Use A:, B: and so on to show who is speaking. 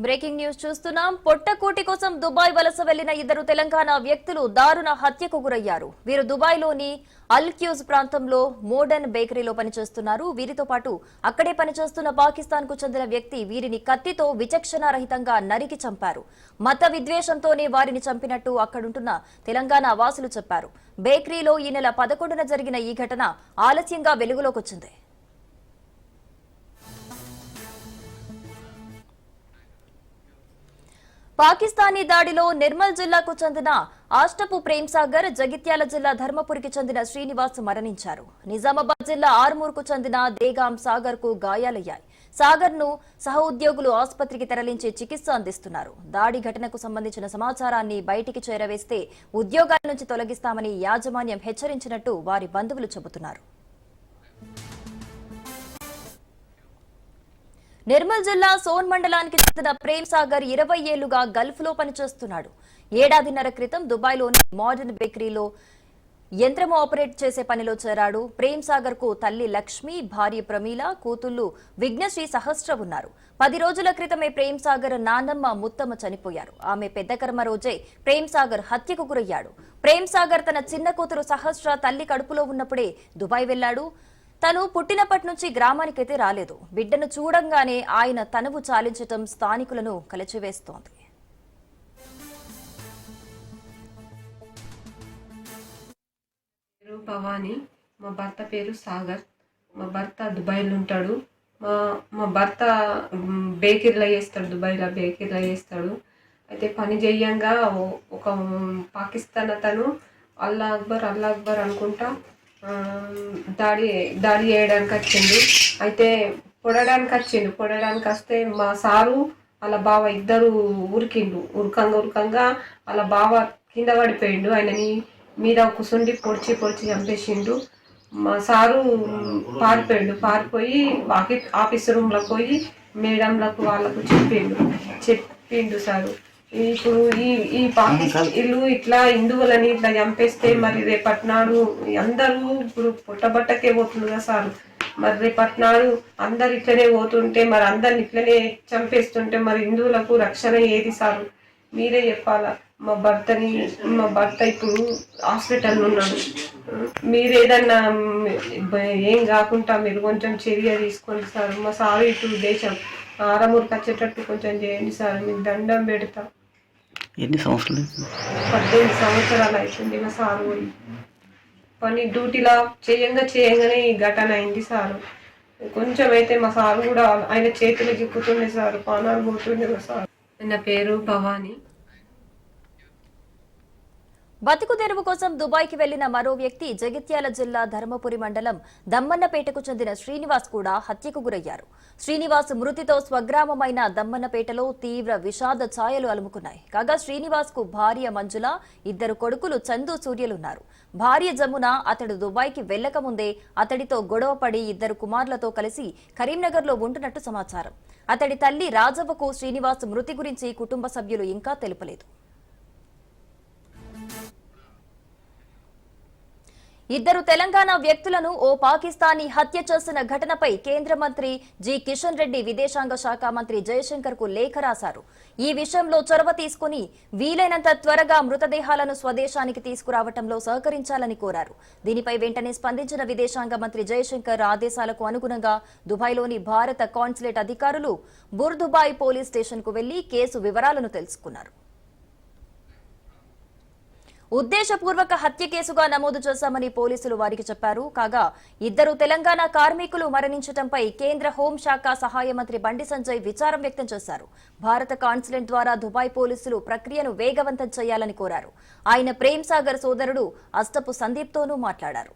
A: Breaking news చూస్తున్నాం. పొట్టకూటి కోసం Dubai వలస వెళ్లిన ఇద్దరు తెలంగాణ వ్యక్తులు దారుణ హత్యకు గురయ్యారు. వీరు దుబాయ్లోని అల్ క్యూజ్ ప్రాంతంలో మోడర్న్ బేకరీలో పనిచేస్తున్నారు. వీరితో పాటు అక్కడే పనిచేస్తున్న పాకిస్తాన్ కు చెందిన వ్యక్తి వీరిని కత్తితో విచక్షణారహితంగా నరికి చంపారు. మత విద్వేషంతోనే వారిని చంపినట్టు అక్కడుంటున్న తెలంగాణ వాసులు చెప్పారు. బేకరీలో ఈ నెల 11న జరిగిన ఈ ఘటన ఆలస్యంగా వెలుగులోకొచ్చింది. పాకిస్తానీ దాడిలో నిర్మల్ జిల్లాకు చెందిన ఆష్టపు ప్రేమ్ సాగర్, జగిత్యాల జిల్లా ధర్మపురికి చెందిన శ్రీనివాస్ మరణించారు. నిజామాబాద్ జిల్లా ఆర్మూర్కు చెందిన దేగాం సాగర్ కు గాయాలయ్యాయి. సాగర్ ను సహ ఉద్యోగులు ఆసుపత్రికి తరలించి చికిత్స అందిస్తున్నారు. దాడి ఘటనకు సంబంధించిన సమాచారాన్ని బయటికి చేరవేస్తే ఉద్యోగాల నుంచి తొలగిస్తామని యాజమాన్యం హెచ్చరించినట్టు వారి బంధువులు చెబుతున్నారు. నిర్మల్ జిల్లా సోన్ మండలానికి చెందిన ప్రేమ్ సాగర్ 20 ఏళ్లుగా గల్ఫ్ లో పనిచేస్తున్నాడు. ఏడాదిన్నర క్రితం దుబాయ్లోని మోడర్న్ బేకరీలో యంత్రం ఆపరేట్ చేసే పనిలో చేరాడు. ప్రేమ్ సాగర్ కు తల్లి లక్ష్మి, భార్య ప్రమీల, కూతుళ్లు విఘ్నశ్రీ, సహస్ర ఉన్నారు. 10 రోజుల క్రితమే ప్రేమ్ సాగర్ నాన్నమ్మ ముత్తమ్మ చనిపోయారు. ఆమె పెద్ద కర్మ రోజే ప్రేమ్ సాగర్ హత్యకు గురయ్యాడు. ప్రేమ్ సాగర్ తన చిన్న కూతురు సహస్ర తల్లి కడుపులో ఉన్నప్పుడే దుబాయ్ వెళ్లాడు. తను పుట్టినప్పటి నుంచి గ్రామానికైతే రాలేదు. బిడ్డను చూడంగానే ఆయన తనువు చాలించటం స్థానికులను కలచివేస్తోంది.
B: పేరు భవానీ, మా భర్త పేరు సాగర్. మా భర్త దుబాయ్లో ఉంటాడు. మా భర్త బేకరీలో చేస్తాడు, దుబాయ్లో బేకరీలో చేస్తాడు. అయితే పని చేయంగా ఒక పాకిస్తాన్ అతను అల్లా అక్బర్ అనుకుంటా దాడి చేయడానికి వచ్చిండు. అయితే పొడడానికి వస్తే మా సారు వాళ్ళ బావ ఇద్దరు ఉరకంగా వాళ్ళ బావ కింద పడిపోయిండు. ఆయనని మీద కూర్చుండి పొడిచి చంపేసిండు. మా సారు పారిపోయి ఆఫీస్ రూమ్లో పోయి మేడంలకు వాళ్ళకు చెప్పిండు సారు. ఇప్పుడు వీళ్ళు ఇట్లా హిందువులని ఇట్లా చంపేస్తే మరి రేపటినాడు అందరూ ఇప్పుడు పుట్టబట్టకే పోతుంది కదా సార్. మరి రేపటినాడు అందరు ఇట్లనే పోతుంటే మరి అందరిని ఇట్లనే చంపేస్తుంటే మరి హిందువులకు రక్షణ ఏది సారు? మీరే చెప్పాలా. మా భర్త ఇప్పుడు హాస్పిటల్లో ఉన్నాడు. మీరు ఏదన్నా ఏం కాకుండా మీరు కొంచెం చర్య తీసుకోండి సార్. మా సారు ఇప్పుడు దేశం ఆరమూరికి వచ్చేటట్టు కొంచెం చేయండి సార్. మీకు దండం పెడతా.
C: ఎన్ని సంవత్సరాలు?
B: 18 సంవత్సరాలు అవుతుంది మా సారు పని డ్యూటీలా చేయంగానే ఈ ఘటన అయింది సారు. కొంచెం అయితే మా సారు కూడా ఆయన చేతులు జిక్కుతుండే సారు, పానాలు పోతుండే మా సారు. నా పేరు భవానీ.
A: బతుకు తెరువు కోసం దుబాయ్కి వెళ్లిన మరో వ్యక్తి జగిత్యాల జిల్లా ధర్మపురి మండలం దమ్మన్నపేటకు చెందిన శ్రీనివాస్ కూడా హత్యకు గురయ్యారు. శ్రీనివాస్ మృతితో స్వగ్రామమైన దమ్మన్నపేటలో తీవ్ర విషాద ఛాయలు అలుముకున్నాయి. కాగా శ్రీనివాస్ కు భార్య మంజుల, 2 కొడుకులు చందు, సూర్యలున్నారు. భార్య జమున అతడు దుబాయ్కి వెళ్లకముందే అతడితో గొడవపడి 2 కుమారులతో కలిసి కరీంనగర్లో ఉంటున్నట్టు సమాచారం. అతడి తల్లి రాజవ్వకు శ్రీనివాస్ మృతి గురించి కుటుంబ సభ్యులు ఇంకా తెలుపలేదు. 2 తెలంగాణ వ్యక్తులను ఓ పాకిస్తానీ హత్య చేసిన ఘటనపై కేంద్ర మంత్రి జి కిషన్ రెడ్డి విదేశాంగ శాఖ మంత్రి జయశంకర్ కు లేఖ రాశారు. ఈ విషయంలో చొరవ తీసుకుని వీలైనంత త్వరగా మృతదేహాలను స్వదేశానికి తీసుకురావడంలో సహకరించాలని కోరారు. దీనిపై వెంటనే స్పందించిన విదేశాంగ మంత్రి జయశంకర్ ఆదేశాలకు అనుగుణంగా దుబాయ్లోని భారత కాన్సులేట్ అధికారులు బుర్దుబాయ్ పోలీస్ స్టేషన్ కు వెళ్లి కేసు వివరాలను తెలుసుకున్నారు. ఉద్దేశపూర్వక హత్య కేసుగా నమోదు చేశామని పోలీసులు వారికి చెప్పారు. కాగా 2 తెలంగాణ కార్మికులు మరణించడంపై కేంద్ర హోంశాఖ సహాయ మంత్రి బండి సంజయ్ విచారం వ్యక్తం చేశారు. భారత కాన్సులేట్ ద్వారా దుబాయ్ పోలీసులు ప్రక్రియను వేగవంతం చేయాలని కోరారు. ఆయన ప్రేమ్ సాగర్ సోదరుడు అష్టపు సందీప్ తోనూ మాట్లాడారు.